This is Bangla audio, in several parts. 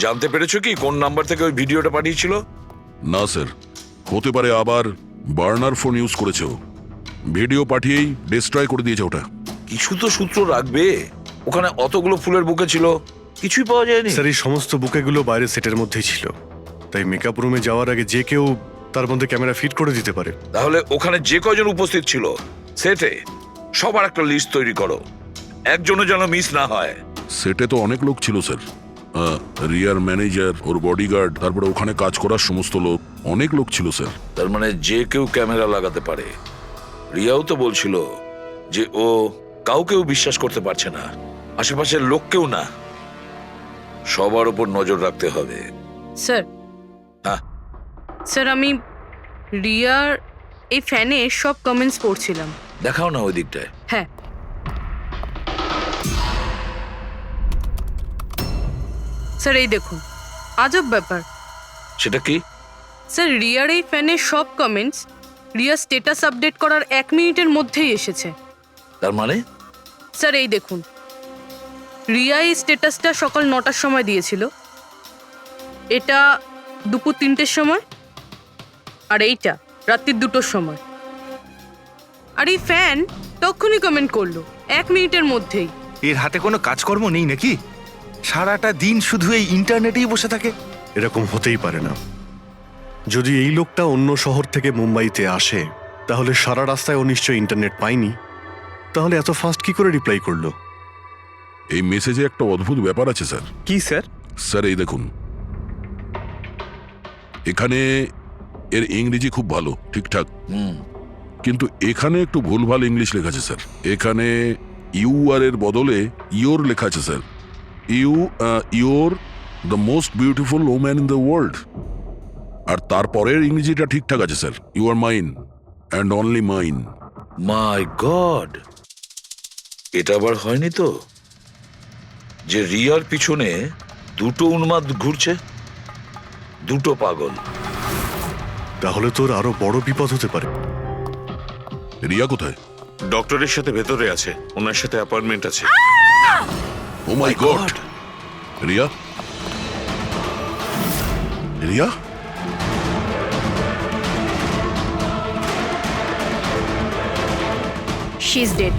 জানতে পেরেছো কি কোন নাম্বার থেকে ওই ভিডিওটা পাঠিয়েছিল? না স্যার, হতে পারে আবার বার্নার ফোন ইউজ করেছে ও। ভিডিও পাঠিয়েই ডিস্ট্রয় করে দিয়েছে ওটা। কিছু তো সূত্র রাখবে। ওখানে অতগুলো ফুলের বুকে ছিল, কিছুই পাওয়া যায়নি। স্যার এই সমস্ত বুকেগুলো বাইরে সেটের মধ্যেই ছিল, তাই মেকআপ রুমে যাওয়ার আগে যে কেউ তার মধ্যে ক্যামেরা ফিট করে দিতে পারে। তাহলে ওখানে যে কয়জন উপস্থিত ছিল সেটে সবার একটা লিস্ট তৈরি করো, একজনও যেন মিস না হয়। সেটে তো অনেক লোক ছিল স্যার, রিয়ার ম্যানেজার, ওর বডিগার্ড, তারপরে ওখানে কাজ করার সমস্ত লোক, অনেক লোক ছিল স্যার। তার মানে যে কেউ ক্যামেরা লাগাতে পারে। রিয়াও তো বলছিল যে ও কাউকেও বিশ্বাস করতে পারছে না, আশেপাশের লোককেও না। সবার উপর নজর রাখতে হবে। স্যার, হ্যাঁ স্যার আমি রিয়ার এই ফ্যানে সব কমেন্টস পড়ছিলাম। দেখাও না ওই দিকটায়। হ্যাঁ, স্যার এই দেখুন, আজব ব্যাপার। সেটা কি? স্যার রিয়ার এই ফ্যানের সব কমেন্টস রিয়ার স্ট্যাটাস আপডেট করার 1 মিনিটের মধ্যেই এসেছে। তার মানে স্যার এই দেখুন, রিয়া এই স্ট্যাটাসটা সকাল 9টার সময় দিয়েছিল, এটা দুপুর 3টের সময়, আর এইটা রাত্রির 2টোর সময়। আর এই ফ্যান তখনই কমেন্ট করলো 1 মিনিটের মধ্যেই। এর হাতে কোনো কাজকর্ম নেই নাকি? সারাটা দিন শুধু এই ইন্টারনেটেই বসে থাকে। এরকম হতেই পারে না। যদি এই লোকটা অন্য শহর থেকে মুম্বাইতে আসে, তাহলে সারা রাস্তায় ও নিশ্চয়ই ইন্টারনেট পায়নি। তাহলে এত ফাস্ট কি করে রিপ্লাই করলো? এই মেসেজে একটা অদ্ভুত ব্যাপার আছে স্যার। কি স্যার? স্যার এই দেখুন, এখানে এর ইংরেজি খুব ভালো, ঠিকঠাক, কিন্তু এখানে একটু ভুলভাল ইংলিশ লেখা আছে স্যার। এখানে ইউ আর এর বদলে ইয়োর লেখা আছে স্যার। Your the most beautiful woman in the world. আর তারপরের ইংরেজিটা ঠিকঠাক আছে স্যার, you are mine and only mine. My god, এটা আবার হয়নি তো যে রিয়ার পিছনে দুটো উন্মাদ ঘুরছে, দুটো পাগল। তাহলে তোর আরো বড় বিপদ হতে পারে। রিয়া কোথায়? ডক্টরের সাথে ভেতরে আছে, ওনার সাথে অ্যাপয়েন্টমেন্ট আছে। Oh my god! Riya, Riya, she is dead.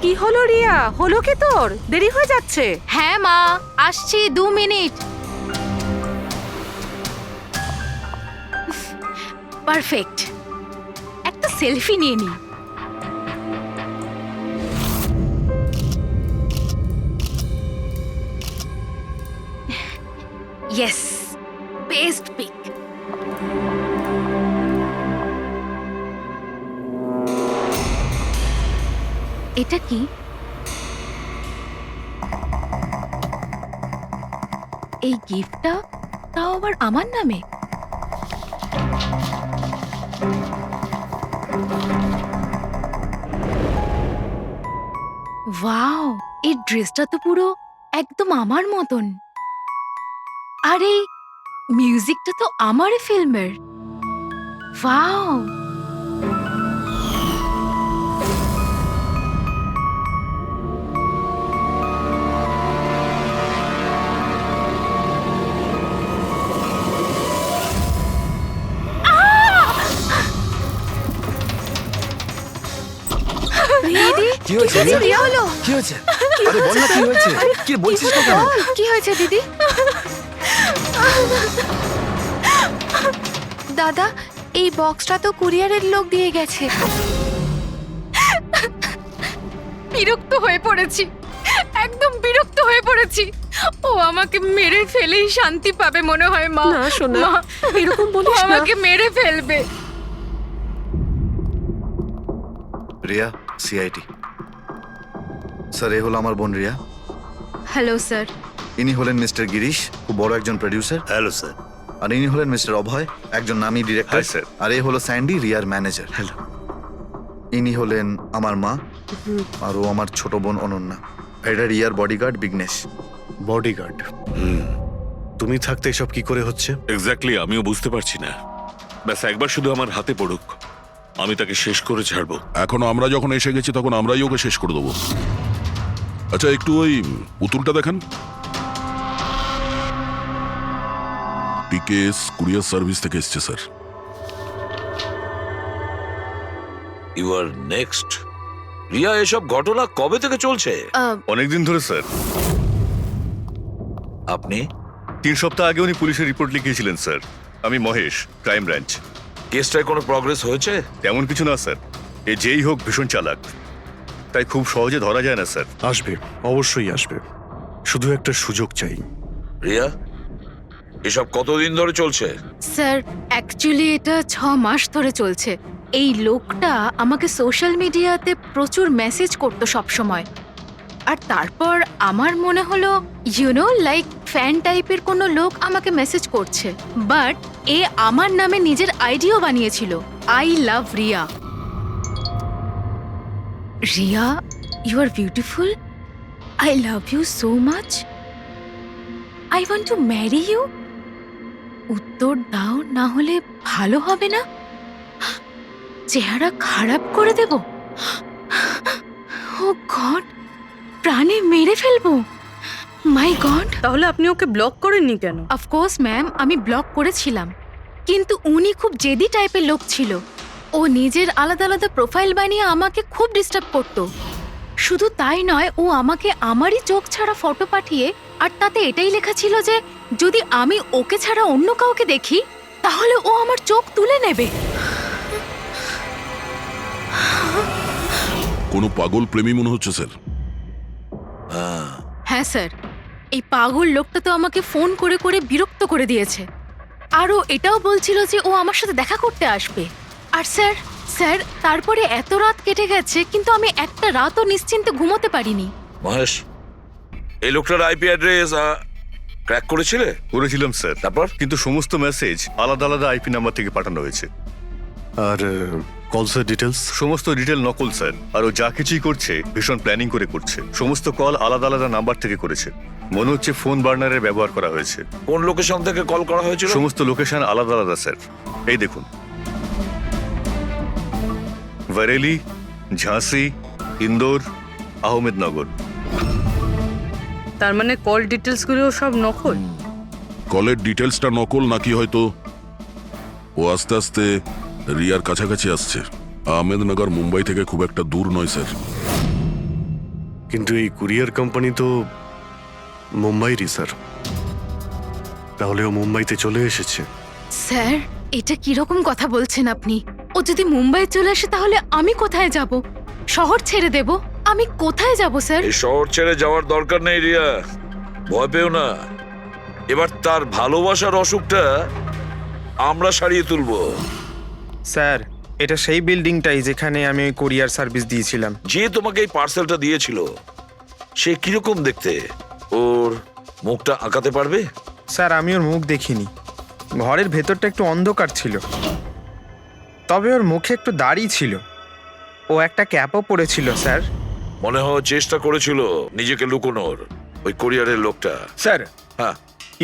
কি হলো রিয়া? হলো কি তোর? দেরি হয়ে যাচ্ছে। হ্যাঁ মা, আসছি 2 মিনিট। পারফেক্ট, একটা সেলফি নিয়ে নি। Yes, best pic. এটা কি? এই গিফটটা তাও আবার আমার নামে। ওয়াও, এই ড্রেসটা তো পুরো একদম আমার মতন। আর এই মিউজিকটা তো আমারই ফিল্মের। ওয়াও, দিদি কি হয়েছে? কি হলো? কি হয়েছে? আরে বল না কি হয়েছে? কি বলছিস না কেন? কি হয়েছে দিদি? দাদা, এই বক্সটা তো কুরিয়ারের লোক দিয়ে গেছে। বিরক্ত হয়ে পড়েছি, একদম বিরক্ত হয়ে পড়েছি। ও আমাকে মেরে ফেলেই শান্তি পাবে মনে হয় মা। না সোনা, মা, এরকম ও বলিস না। আমাকে মেরে ফেলবে। রিয়া, সিআইটি। স্যার, এ হলো আমার বোন রিয়া। Hello sir. ইনি হলেন মিস্টার গিরিশ, খুব বড় একজন প্রডিউসার। Hello sir. আর ইনি হলেন মিস্টার অভয়, একজন নামী ডিরেক্টর। Hi, sir. আর এ হলো স্যান্ডি, রিয়ার ম্যানেজার। হ্যালো। ইনি হলেন আমার মা, আর ও আমার ছোট বোন অনন্যা। আর এটা রিয়ার বডিগার্ড বিঘ্নেশ। বডিগার্ড তুমি থাকতে এসব কি করে হচ্ছে? এক্স্যাক্টলি, আমিও বুঝতে পারছি না। ব্যাস একবার শুধু আমার হাতে পড়ুক, আমি তাকে শেষ করে ছাড়বো। এখনো আমরা যখন এসে গেছি তখন আমরাই ওকে শেষ করে দেবো। আচ্ছা, একটু ওই পুতুলটা দেখান। টিকেএস কুরিয়ার সার্ভিস থেকে এসছে sir. You are next. Riya, এসব ঘটনা কবে থেকে চলছে? অনেকদিন ধরে স্যার। আপনি 3 সপ্তাহ আগে উনি পুলিশের রিপোর্ট লিখিয়েছিলেন স্যার। আমি মহেশ, ক্রাইম ব্রাঞ্চ। কেসটায় কোনো প্রগ্রেস হয়েছে? তেমন কিছু না স্যার। এ যেই হোক ভীষণ চালাক, তাই খুব সহজে ধরা যায় না স্যার। আসবে, অবশ্যই আসবে, শুধু একটা সুযোগ চাই। রিয়া, এসব কতদিন ধরে চলছে? স্যার অ্যাকচুয়ালি এটা 6 মাস ধরে চলছে। এই লোকটা আমাকে সোশ্যাল মিডিয়াতে প্রচুর মেসেজ করতো সব সময়। আর তারপর আমার মনে হলো লাইক ফ্যান টাইপের কোনো লোক আমাকে মেসেজ করছে, বাট এ আমার নামে নিজের আইডিও বানিয়েছিল, I love Riya. Riya, you are beautiful, I love you so much, I want to marry you. উত্তর দাও, না হলে ভালো হবে না, চেহারা খারাপ করে দেব। ও গড, প্রাণে মেরে ফেলবো। মাই গড। তাহলে আপনি ওকে ব্লক করেননি কেন? অফকোর্স ম্যাম, আমি ব্লক করেছিলাম, কিন্তু উনি খুব জেদি টাইপের লোক ছিল। ও নিজের আলাদা আলাদা প্রোফাইল বানিয়ে আমাকে খুব ডিস্টার্ব করতো। শুধু তাই নয়, ও আমাকে আমারই চোখ ছাড়া ফটো পাঠিয়ে, আর তাতে এটাই লেখা ছিল যে যদি আমি ওকে ছাড়া অন্য কাউকে দেখি তাহলে ও আমার চোখ তুলে নেবে। কোনো পাগল প্রেমী মনে হচ্ছে স্যার। হ্যাঁ স্যার, এই পাগল লোকটা তো আমাকে ফোন করে করে বিরক্ত করে দিয়েছে। আর ও এটাও বলছিল যে ও আমার সাথে দেখা করতে আসবে। আর স্যার স্যার তারপরে এত রাত কেটে গেছে, কিন্তু আমি একটা রাতও নিশ্চিন্তে ঘুমোতে পারিনি। মহেশ, এই লোকটার আইপি অ্যাড্রেস ক্র্যাক করেছিলে? করেছিলাম স্যার, তারপর? কিন্তু সমস্ত মেসেজ আলাদা আলাদা আইপি নাম্বার থেকে পাঠানো হয়েছে। আর কলসের ডিটেলস? সমস্ত ডিটেল নকল স্যার। আর ও যা কিছুই করছে ভীষণ প্ল্যানিং করে করছে। সমস্ত কল আলাদা আলাদা নাম্বার থেকে করেছে। মনে হচ্ছে ফোন বার্নারের ব্যবহার করা হয়েছে। কোন লোকেশন থেকে কল করা হয়েছিল? সমস্ত লোকেশন আলাদা আলাদা স্যার। এই দেখুন, বরেলি, ঝাঁসি, ইন্দোর, আহমেদনগর। তার মানে কল ডিটেলস গুলো সব নকল? কলের ডিটেলসটা নকল, নাকি হয়তো ও আস্তে আস্তে রিয়ার কাছাকাছি আসছে। আহমেদনগর মুম্বাই থেকে খুব একটা দূর নয় স্যার। কিন্তু এই কুরিয়ার কোম্পানি তো মুম্বাইরই স্যার। তাহলে ও মুম্বাইতে চলে এসেছে। স্যার, এটা কিরকম কথা বলছেন আপনি? ও যদি মুম্বাই চলে আসে তাহলে আমি কোথায় যাব? শহর ছেড়ে দেব? আমি কোথায় যাব স্যার? এই শহর ছেড়ে যাওয়ার দরকার নেই রিয়া, ভয় পেও না। এবার তার ভালোবাসার অসুখটা আমরা সারিয়ে তুলবো। স্যার, এটা সেই বিল্ডিংটাই যেখানে আমি ওই কোরিয়ার সার্ভিস দিয়েছিলাম। যে তোমাকে এই পার্সেলটা দিয়েছিল সে কিরকম দেখতে? ওর মুখটা আঁকাতে পারবে? স্যার, আমি ওর মুখ দেখিনি। ঘরের ভেতরটা একটু অন্ধকার ছিল, তবে ওর মুখে একটু দাড়ি ছিল। ও একটা ক্যাপও পরেছিল স্যার। মনে হয় চেষ্টা করেছিল নিজেকে লুকোনোর, ওই কোরিয়ারের লোকটা। স্যার, হ্যাঁ,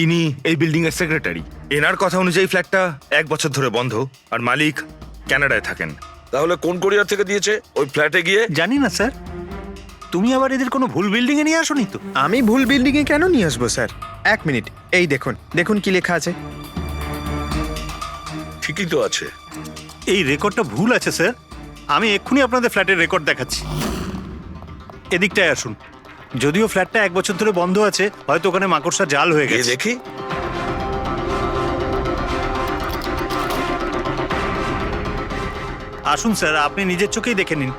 ইনি এই বিল্ডিং এর সেক্রেটারি। এনার কথা অনুযায়ী ফ্ল্যাটটা 1 বছর ধরে বন্ধ, আর মালিক কানাডায় থাকেন। তাহলে কোন কোরিয়ার থেকে দিয়েছে? ওই ফ্ল্যাটে গিয়ে? জানি না স্যার। তুমি আবার এদের কোনো ভুল বিল্ডিং এ নিয়ে আসোনি তো? আমি ভুল বিল্ডিংয়ে কেন নিয়ে আসবো স্যার? 1 মিনিট, এই দেখুন দেখুন কি লেখা আছে। ঠিকই তো আছে। এই রেকর্ডটা ভুল আছে স্যার। আমি এক্ষুনি আপনাদের ফ্ল্যাটের রেকর্ড দেখাচ্ছি। এদিকটায় আসুন। যদিও ফ্ল্যাটটা 1 বছর ধরে বন্ধ আছে, হয়তো ওখানে মাকড়সা জাল হয়ে গিয়ে গেছে। দেখি। আসুন স্যার, আপনি নিজের চোখেই দেখে নিন।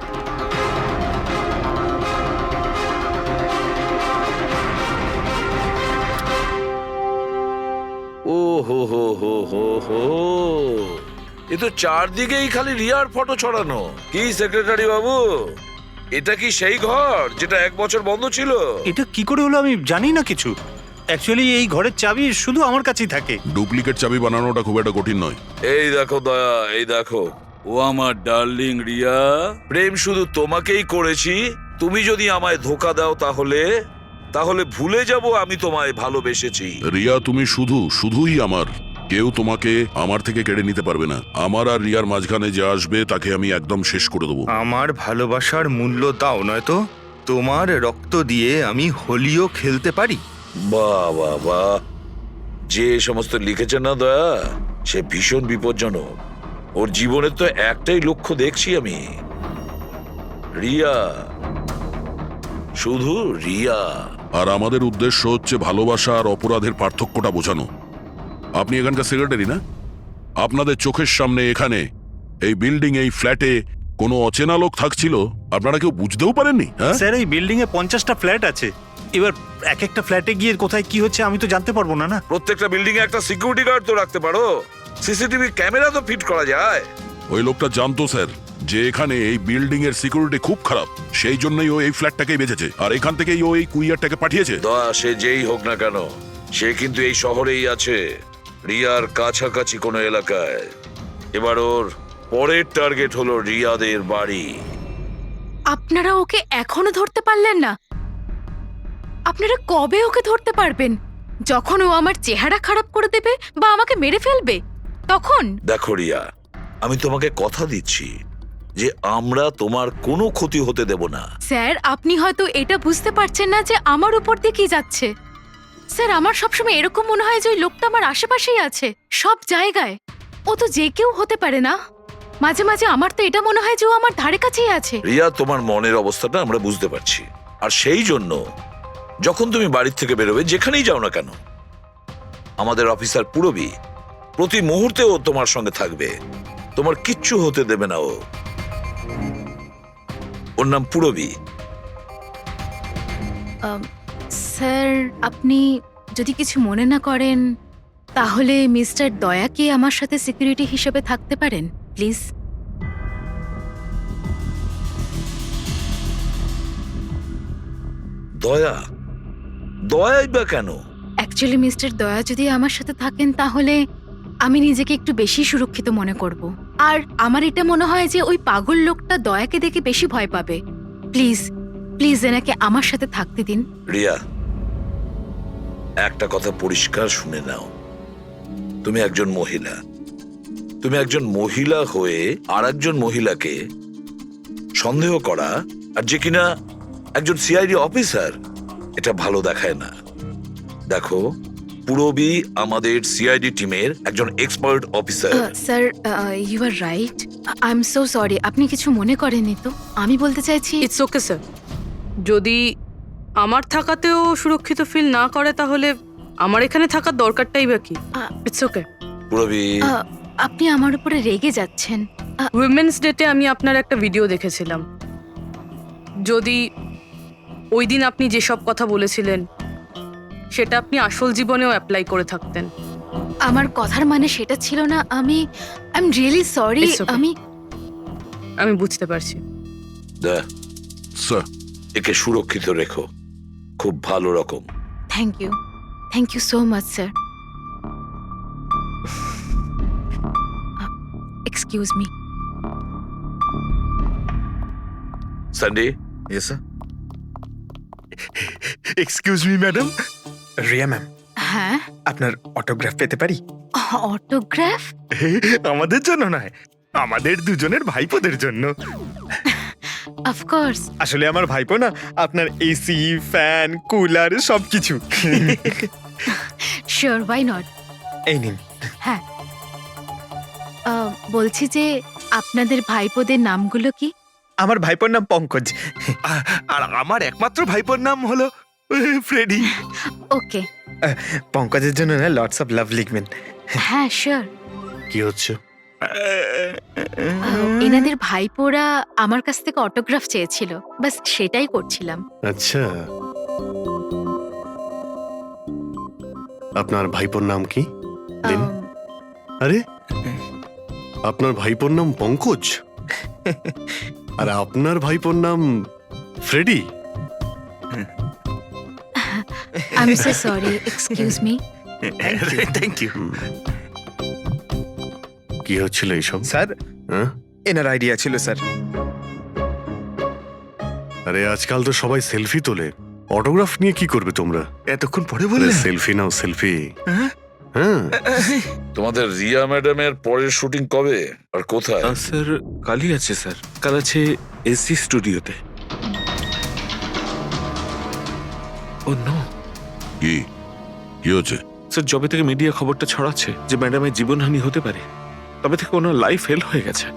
ও হো হো হো হো হো, এ তো চারদিকেই খালি রিয়ার ফটো ছড়ানো। কি সেক্রেটারি বাবু, এটা কি সেই ঘর যেটা 1 বছর বন্ধ ছিল? এটা কি করে হলো আমি জানি না কিছু। অ্যাকচুয়ালি এই ঘরের চাবি শুধু আমার কাছেই থাকে। ডুপ্লিকেট চাবি বানানোটা খুব একটা কঠিন নয়। এই দেখো দয়া, এই দেখো। ও আমার ডার্লিং রিয়া, প্রেম শুধু তোমাকেই করেছি। তুমি যদি আমায় ধোকা দাও তাহলে তাহলে ভুলে যাব আমি তোমায় ভালোবেসেছি। রিয়া, তুমি শুধুই আমার। কেউ তোমাকে আমার থেকে কেড়ে নিতে পারবে না। আমার আর রিয়ার মাঝখানে যে আসবে তাকে আমি একদম শেষ করে দেবো। আমার ভালোবাসার মূল্য দাও, নয়তো তোমার রক্ত দিয়ে আমি হোলিও খেলতে পারি। বাহ বাহ বাহ, যে সমস্ত লিখেছে না দয়া, সে ভীষণ বিপজ্জনক। ওর জীবনের তো একটাই লক্ষ্য দেখছি আমি, রিয়া, শুধু রিয়া। আর আমাদের উদ্দেশ্য হচ্ছে ভালোবাসা আর অপরাধের পার্থক্যটা বোঝানো। আপনি এখানকার সেক্রেটারি না? আপনাদের চোখের সামনে এখানে এই বিল্ডিং, এই ফ্ল্যাটে কোনো অচেনা লোক থাকছিল, আপনারা কেউ বুঝতেও পারেননি? হ্যাঁ স্যার, এই বিল্ডিং এ 50টা ফ্ল্যাট আছে। এবার এক একটা ফ্ল্যাটে গিয়ে কোথায় কি হচ্ছে আমি তো জানতে পারবো না। প্রত্যেকটা বিল্ডিং এ একটা সিকিউরিটি গার্ড তো রাখতে পারো, সিসিটিভি ক্যামেরা তো ফিট করা যায়। ওই লোকটা জানতো স্যার যে এখানে এই বিল্ডিং এর সিকিউরিটি খুব খারাপ, সেই জন্যই ও এই ফ্ল্যাটটাকেই বেঁচেছে, আর এখান থেকেই ও এই কুইয়ারটাকে পাঠিয়েছে। দয়া, সে যেই হোক না কেন, সে কিন্তু এই শহরেই আছে, রিয়ার কাছাকাছি কোনো এলাকায়। এবার ওর পরের টার্গেট হলো রিয়াদের বাড়ি। আপনারা ওকে এখনো ধরতে পারলেন না? আপনারা কবে ওকে ধরতে পারবেন? যখন ও আমার চেহারা খারাপ করে দেবে বা আমাকে মেরে ফেলবে তখন? দেখো রিয়া, আমি তোমাকে কথা দিচ্ছি যে আমরা তোমার কোনো ক্ষতি হতে দেব না। স্যার, আপনি হয়তো এটা বুঝতে পারছেন না যে আমার উপর দিয়ে কি যাচ্ছে। স্যার, আমার সবসময় এরকম মনে হয় যে ওই লোকটা আমার আশেপাশেই আছে, সব জায়গায়। ও তো যে কেউ হতে পারে না? মাঝে মাঝে আমার তো এটা মনে হয় যে ও আমার ধারে কাছেই আছে। রিয়া, তোমার মনের অবস্থাটা আমরা বুঝতে পারছি, আর সেই জন্য যখন তুমি বাড়ির থেকে বেরোবে, যেখানেই যাও না কেন, আমাদের অফিসার পুরবী প্রতি মুহূর্তে ও তোমার সঙ্গে থাকবে, তোমার কিচ্ছু হতে দেবে না ও। ওর নাম পুরবী। স্যার, আপনি যদি কিছু মনে না করেন তাহলে মিস্টার দয়াকে আমার সাথে সিকিউরিটি হিসেবে থাকতে পারেন প্লিজ। দয়া? দয়াই বা কেন? অ্যাকচুয়ালি মিস্টার দয়া যদি আমার সাথে থাকেন তাহলে আমি নিজেকে একটু বেশি সুরক্ষিত মনে করব। আর আমার এটা মনে হয় যে ওই পাগল লোকটা দয়াকে দেখে বেশি ভয় পাবে। প্লিজ প্লিজ এনাকে আমার সাথে থাকতে দিন। রিয়া, একটা কথা পরিষ্কার শুনে নাও, তুমি একজন মহিলা। তুমি একজন মহিলা হয়ে আর একজন মহিলাকে সন্দেহ করা, আর যে কিনা একজন সিআইডি অফিসার, এটা ভালো দেখায় না। দেখো, পুরবী আমাদের সিআইডি টিমের একজন expert officer. Sir, you are right. I am so sorry. আপনি কিছু মনে করেননি তো? আমি বলতে চাইছি ইটস ওকে স্যার, যদি আমার থাকাতেও সুরক্ষিত ফিল না করে তাহলে আমার এখানে থাকার দরকারটাই বা কি? It's okay. পুরবী, আপনি আমার উপরে রেগে যাচ্ছেন। উইমেন্স ডেতে আমি আপনার একটা ভিডিও দেখেছিলাম। যদি ওই দিন আপনি যেসব কথা বলেছিলেন সেটা আপনি আসল জীবনেও অ্যাপ্লাই করে থাকতেন। আমার কথার মানে সেটা ছিল না। I am really sorry. It's okay. আমি বুঝতে পারছি। স্যার, একে সুরক্ষিত রেখো, খুব ভালো রকম। Thank you so much sir. Excuse me. Sunday. Yes sir. Excuse me madam. Riya ma'am, হ্যাঁ, আপনার অটোগ্রাফ পেতে পারি? অটোগ্রাফ? আমাদের জন্য নয়, আমাদের দুজনের ভাইপোদের জন্য। অফকোর্স। আসলে আমার ভাইপো না আপনার এসি, ফ্যান, কুলার সবকিছু। Sure, why not. এই নিন। হ্যাঁ, বলছি যে আপনাদের ভাইপোদের নামগুলো কি? আমার ভাইপোর নাম পঙ্কজ। আর আমার একমাত্র ভাইপোর নাম হলো ফ্রেডি। ওকে। পঙ্কজের জন্য না লটস অফ লাভ লিখবেন। হ্যাঁ, শিওর। কি হচ্ছে? এনাদের ভাইপোরা আমার কাছ থেকে অটোগ্রাফ চেয়েছিল, বাস সেটাই করছিলাম। আচ্ছা, আপনার ভাইপোর নাম কি? দিন। আরে, আপনার ভাইপোর নাম পঙ্কজ আর আপনার ভাইপোর নাম Freddy? I am so sorry, excuse me. Thank you. কি হচ্ছিল এইসব? স্যার, হ্যাঁ? এনার আইডিয়া ছিল স্যার। আরে, আজকাল তো সবাই সেলফি তোলে, অটোগ্রাফ নিয়ে কি করবে তোমরা? এতক্ষণ পরে বললে? সেলফি নাও, সেলফি। হ্যাঁ? হ্যাঁ, তোমাদের রিয়া ম্যাডামের পরের শুটিং কবে আর কোথায়? স্যার কালই আছে স্যার, কাল আছে এসি স্টুডিওতে। ও নো কি কি হচ্ছে? স্যার, যবে থেকে মিডিয়া খবরটা ছড়াচ্ছে যে ম্যাডামের জীবনহানি হতে পারে, তবে থেকে ওনার লাইফ ফেল হয়ে গেছে।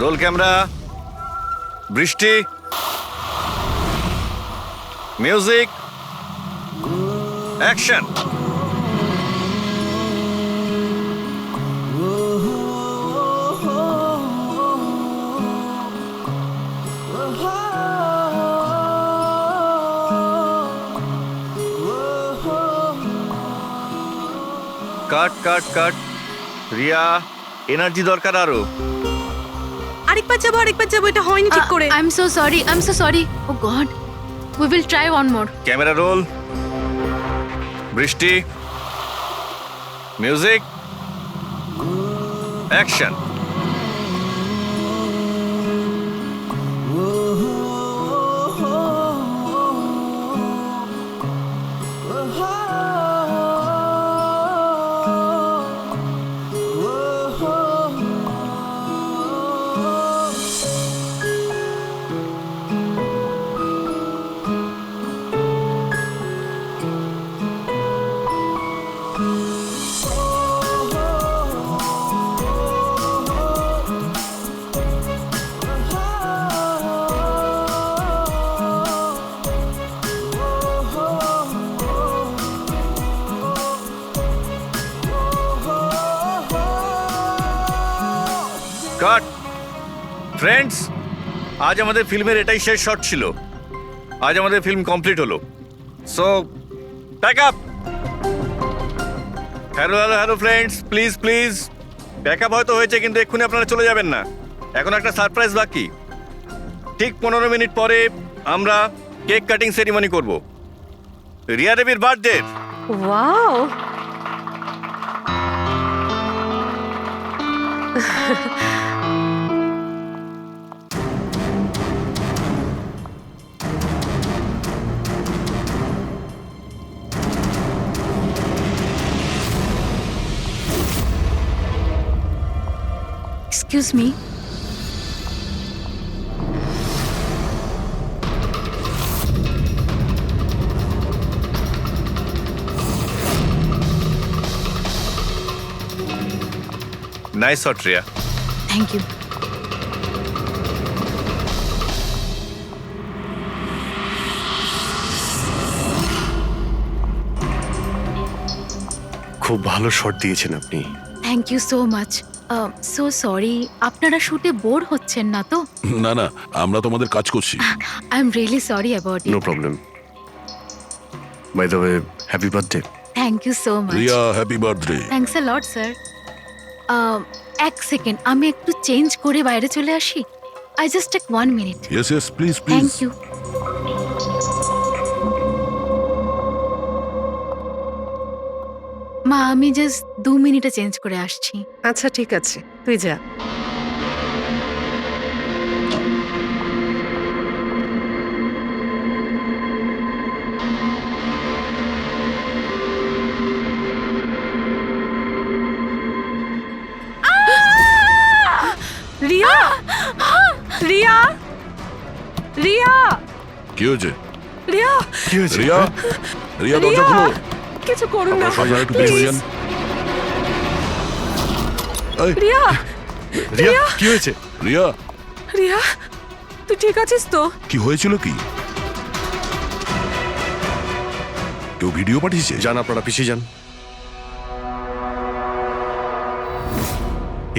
রোল ক্যামেরা, বৃষ্টি, music, action. Cut cut cut. Riya, energy দরকার আরো। আরেকবার যাবো, এটা হয়নি ঠিক করে। I am so sorry. Oh god, we will try one more. Camera roll, বৃষ্টি, মিউজিক, অ্যাকশন। কাট। ফ্রেন্ডস, আজ আমাদের ফিল্মের এটাই শেষ শট ছিল। আজ আমাদের ফিল্ম কমপ্লিট হলো। So pack up. Hello friends, please please pack up হয়তো হয়েছে, কিন্তু এক্ষুনি আপনারা চলে যাবেন না। এখন একটা সারপ্রাইজ বাকি। ঠিক 15 মিনিট পরে আমরা কেক কাটিং সেরিমনি করব রিয়া দেবীর birthday. Wow, excuse me. Nice shot Riya. Thank you. খুব ভালো শট দিয়েছেন আপনি। Thank you so much. So sorry, আপনারা শুটে বোর হচ্ছেন না তো? না না, আমরা তোমাদের কাজ করছি। I am really sorry about no it. Problem. By the way, happy birthday. Thank you so much. Riya, happy birthday. Thanks a lot sir. এক সেকেন্ড, আমি একটু চেঞ্জ করে বাইরে চলে আসি। আই just take 1 minute. Yes please please. Thank you. মা, আমি জাস্ট 2 মিনিটে চেঞ্জ করে আসছি। আচ্ছা ঠিক আছে, তুই যা। রিয়া, রিয়া, রিয়া, কি হয়েছে? রিয়া, কি হয়েছে? রিয়া, রিয়া দরজা খুলো। কিছু করুন না আপনারা সবাই একটু পিছনে যান। এই, রিয়া, রিয়া কি হয়েছে? রিয়া, রিয়া তুই ঠিক আছিস তো? কি হয়েছিল কি? কেউ ভিডিও পাঠিয়েছে? যান আপনারা পিছিয়ে যান।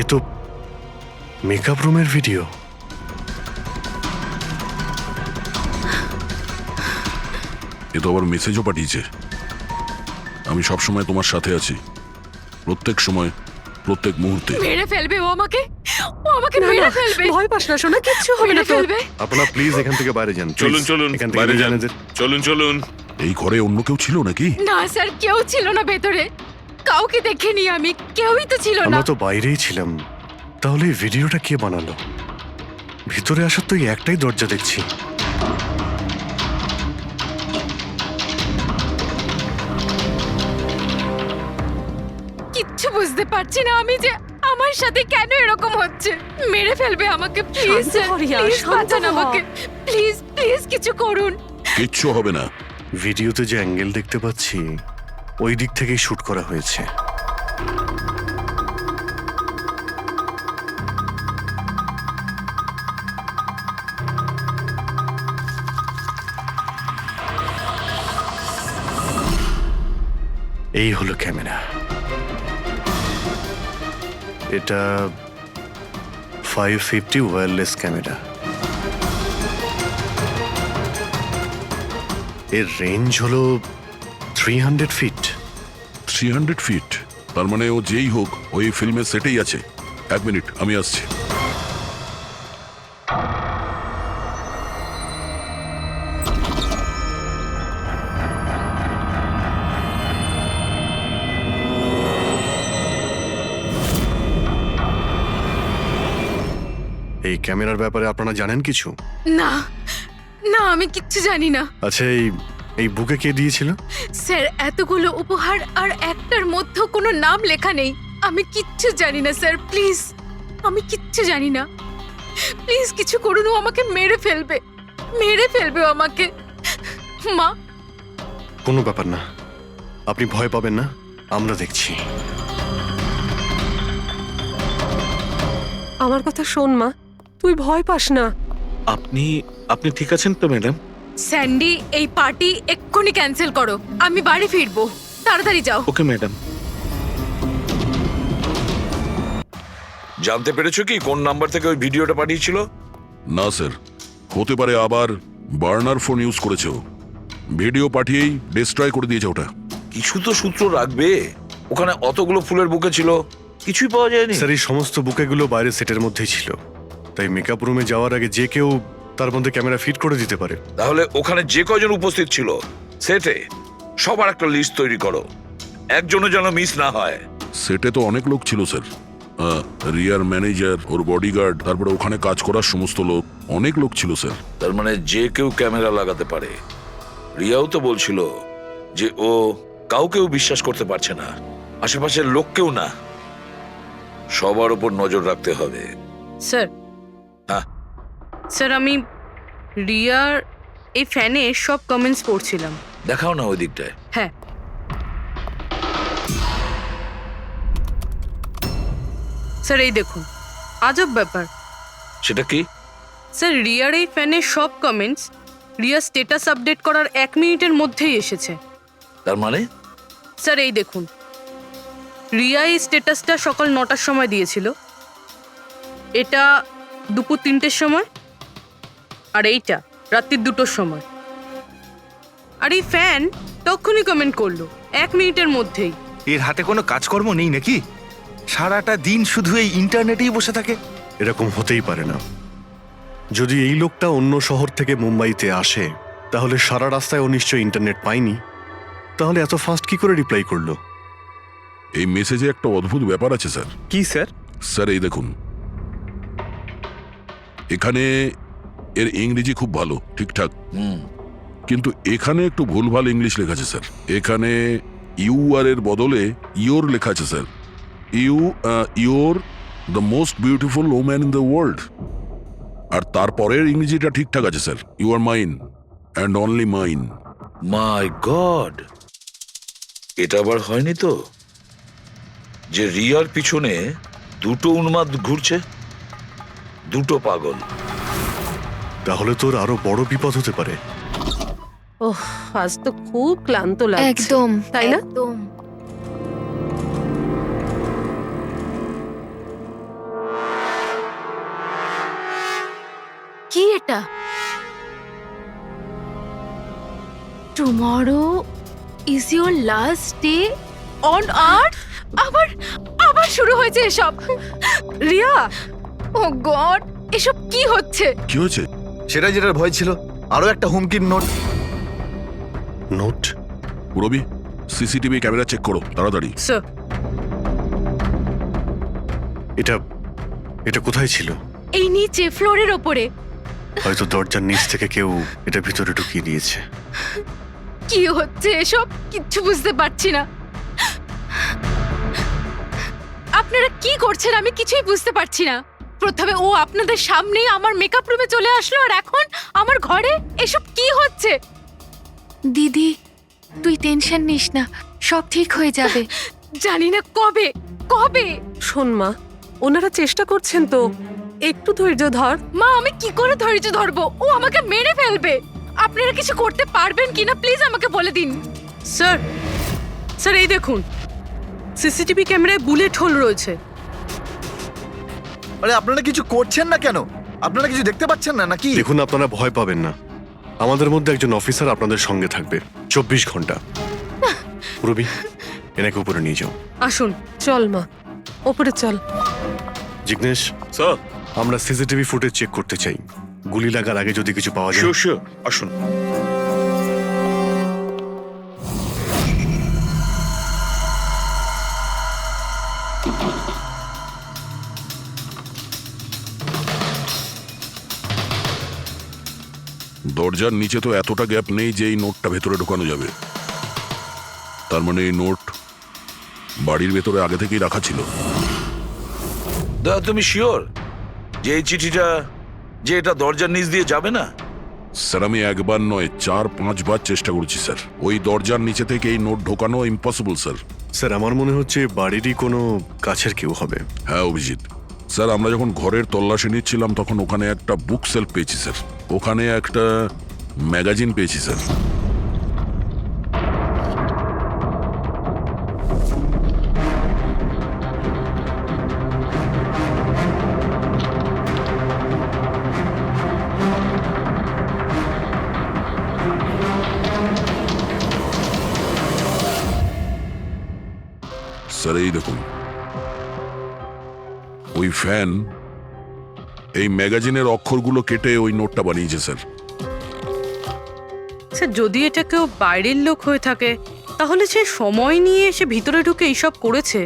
এ তো মেকআপ রুমের ভিডিও। এ তো আবার মেসেজও পাঠিয়েছে। আমি সব সময় তোমার সাথে আছি, প্রত্যেক সময়, প্রত্যেক মুহূর্তে। মেরে ফেলবে ও আমাকে না, মেরে না, ফেলবে ভয় পাস না সোনা, কিচ্ছু হবে না মেরে তোর। ফেলবে আপনারা প্লিজ এখান থেকে বাইরে যান। please। চলুন চলুন এখান থেকে বাইরে যান। জানেন যে চলুন চলুন। এই ঘরে অন্য কেউ ছিল নাকি? না স্যার, কেউ ছিল না ভেতরে, কাউকে দেখিনি আমি, কেউই তো ছিল না। আমরা তো বাইরেই ছিলাম। তাহলে এই ভিডিওটা কে বানালো? ভিতরে আসার তো এই একটাই দরজা দেখছি। কিচ্ছু বুঝতে পারছি না আমি যে আমার সাথে কেন এরকম হচ্ছে। মেরে ফেলবে আমাকে, প্লিজ শান্ত হ রিয়া, প্লিজ শান্ত বাঁচান হ। আমাকে, প্লিজ প্লিজ কিছু করুন। কিচ্ছু হবে না। ভিডিওতে যে অ্যাঙ্গেল দেখতে পাচ্ছি ওই দিক থেকেই শুট করা হয়েছে। এই হলো ক্যামেরা। এটা 550 ওয়্যারলেস ক্যামেরা। এর রেঞ্জ হলো 300 ফিট। 300 ফিট? তার মানে ও যেই হোক ওই ফিল্মের সেটেই আছে। এক মিনিট, আমি আসছি। এই ক্যামেরার ব্যাপারে আপনারা জানেন কিছু? না না, আমি কিচ্ছু জানি না আচ্ছা, এই বুকে কে দিয়েছিল? স্যার। এতগুলো উপহার আর একটার মধ্যেও কোনো নাম লেখা নেই। আমি কিচ্ছু জানি না স্যার, প্লিজ আমি কিচ্ছু জানি না। প্লিজ কিছু করুন, ও আমাকে মেরে ফেলবে, মেরে ফেলবে ও আমাকে। মা, কোনো ব্যাপার না, আপনি ভয় পাবেন না, আমরা দেখছি। আমার কথা শোন মা, তুই ভয় পাস না। আপনি ঠিক আছেন তো ম্যাডাম? স্যান্ডি এই পার্টি এক্ষুনি ক্যান্সেল করো, আমি বাড়ি ফিরবো, তাড়াতাড়ি যাও। Okay madam. জানতে পেরেছো কি কোন নাম্বার থেকে ওই ভিডিওটা পাঠিয়েছিল? না স্যার, হতে পারে আবার বার্নার ফোন ইউজ করেছে ও। ভিডিও পাঠিয়েই ডিস্ট্রয় করে দিয়েছে ওটা। কিছু তো সূত্র রাখবে। ওখানে অতগুলো ফুলের বুকে ছিল, কিছুই পাওয়া যায়নি। স্যার, এই সমস্ত বুকেগুলো বাইরে সেটের মধ্যেই ছিল, তাই মেকআপ রুমে যাওয়ার আগে যে কেউ তার মধ্যে ক্যামেরা ফিট করে দিতে পারে। তাহলে ওখানে যে কয়জন উপস্থিত ছিল সেটে সবার একটা লিস্ট তৈরি করো, একজনও যেন মিস না হয়। সেটে তো অনেক লোক ছিল স্যার। রিয়ার ম্যানেজার, ওর বডিগার্ড, তারপরে ওখানে কাজ করার সমস্ত লোক, অনেক লোক ছিল স্যার। তার মানে যে কেউ ক্যামেরা লাগাতে পারে। রিয়াও তো বলছিল যে ও কাউকেও বিশ্বাস করতে পারছে না, আশেপাশের লোককেও না। সবার উপর নজর রাখতে হবে। স্যার, হ্যাঁ, স্যার আমি রিয়ার এই ফ্যানে সব কমেন্টস পড়ছিলাম। দেখাও না ওই দিকটায়। হ্যাঁ, স্যার এই দেখুন, আজব ব্যাপার। সেটা কি? স্যার রিয়ার এই ফ্যানে সব কমেন্টস রিয়া স্ট্যাটাস আপডেট করার 1 মিনিটের মধ্যেই এসেছে। তার মানে? স্যার এই দেখুন, রিয়া এই স্ট্যাটাসটা সকাল 9টার সময় দিয়েছিল, এটা দুপুর 3টের সময়, আর এইটা রাত্রি 2টোর সময়। আর এই ফ্যান তখনই কমেন্ট করলো 1 মিনিটের মধ্যেই। এর হাতে কোনো কাজকর্ম নেই নাকি? সারাটা দিন শুধু এই ইন্টারনেটেই বসে থাকে। এরকম হতেই পারে না। যদি এই লোকটা অন্য শহর থেকে মুম্বাইতে আসে, তাহলে সারা রাস্তায় ও নিশ্চয়ই ইন্টারনেট পায়নি। তাহলে এত ফাস্ট কি করে রিপ্লাই করলো? এই মেসেজে একটা অদ্ভুত ব্যাপার আছে স্যার। কি স্যার? স্যার এই দেখুন, এখানে এর ইংরেজি খুব ভালো, ঠিকঠাক, কিন্তু এখানে একটু ভুলভাল ইংলিশ লেখা আছে স্যার। এখানে ইউ আর এর বদলে ইয়োর লেখা আছে স্যার। Your the most beautiful woman in the world. আর তারপরের ইংরেজিটা ঠিকঠাক আছে স্যার, you are mine and only mine. My god, এটা আবার হয়নি তো যে রিয়ার পিছনে দুটো উন্মাদ ঘুরছে, দুটো পাগল। তাহলে তোর আরো বড় বিপদ হতে পারে। ওহ, আজ তো খুব ক্লান্ত লাগছে। একদম তাই না? একদম। কি এটা? Tomorrow is your last day on earth. আবার আবার শুরু হয়েছে এসব। রিয়া, ও গড, এসব কি হচ্ছে? কি হয়েছে? সেটাই যেটার ভয় ছিল, আরো একটা হুমকির নোট। নোট? রবি, সিসিটিভি ক্যামেরা চেক করো তাড়াতাড়ি। স্যার, এটা এটা কোথায় ছিল? এই নিচে ফ্লোরের ওপরে। হয়তো দরজার নিচ থেকে কেউ এটা ভিতরে ঢুকিয়ে দিয়েছে। কি হচ্ছে এসব? কিচ্ছু বুঝতে পারছি না। আপনারা কি করছেন আমি কিছুই বুঝতে পারছি না। প্রথমে ও আপনাদের সামনেই আমার মেকআপ রুমে চলে আসলো, আর এখন আমার ঘরে এসব কি হচ্ছে? দিদি, তুই টেনশন নিস না, সব ঠিক হয়ে যাবে। জানি না কবে কবে। শোন মা, ওনারা চেষ্টা করছেন তো, একটু ধৈর্য ধর। মা, আমি কি করে ধৈর্য ধরবো? ও আমাকে মেরে ফেলবে। আপনারা কিছু করতে পারবেন কিনা প্লিজ আমাকে বলে দিন। স্যার, স্যার এই দেখুন, সিসিটিভি ক্যামেরায় বুলেট হোল রয়েছে। আরে আপনারা কিছু করছেন না কেন? আপনারা কিছু দেখতে পাচ্ছেন না নাকি? দেখুন, আপনারা ভয় পাবেন না। আমাদের মধ্যে একজন অফিসার আপনাদের সঙ্গে থাকবে 24 ঘন্টা। রবি, এনাকে উপরে নিয়ে যাও। আসুন। চল মা, ওপরে চল। জিগ্নেশ, স্যার, আমরা সিসিটিভি ফুটেজ চেক করতে চাই। গুলি লাগার আগে যদি কিছু পাওয়া যায়। শিওর শিওর, আসুন। দরজার নিচে তো এতটা গ্যাপ নেই যে এই নোটটা ভেতরে ঢোকানো যাবে। তার মানে এই নোট বাড়ির ভেতরে আগে থেকেই রাখা ছিল। দাদা, তুমি শিওর যে এই চিঠিটা যে এটা দরজার নিচ দিয়ে যাবে না? স্যার, আমি একবার নয় 4-5 বার চেষ্টা করেছি স্যার। ওই দরজার নিচে থেকে এই নোট ঢোকানো ইম্পসিবল স্যার। স্যার, আমার মনে হচ্ছে বাড়িরই কোনো কাছের কেউ হবে। হ্যাঁ অভিজিৎ স্যার, আমরা যখন ঘরের তল্লাশি নিচ্ছিলাম তখন ওখানে একটা বুক সেলফ পেয়েছি স্যার। ওখানে একটা ম্যাগাজিন পেয়েছি স্যার। স্যার এই দেখুন, ওই ফ্যান এই ম্যাগাজিনের অক্ষরগুলো কেটে ওই নোটটা বানিয়েছে স্যার। স্যার, যদি এটা কেউ বাইরের লোক হয়ে থাকে তাহলে সে সময় নিয়ে এসে ভিতরে ঢুকে এইসব করেছে।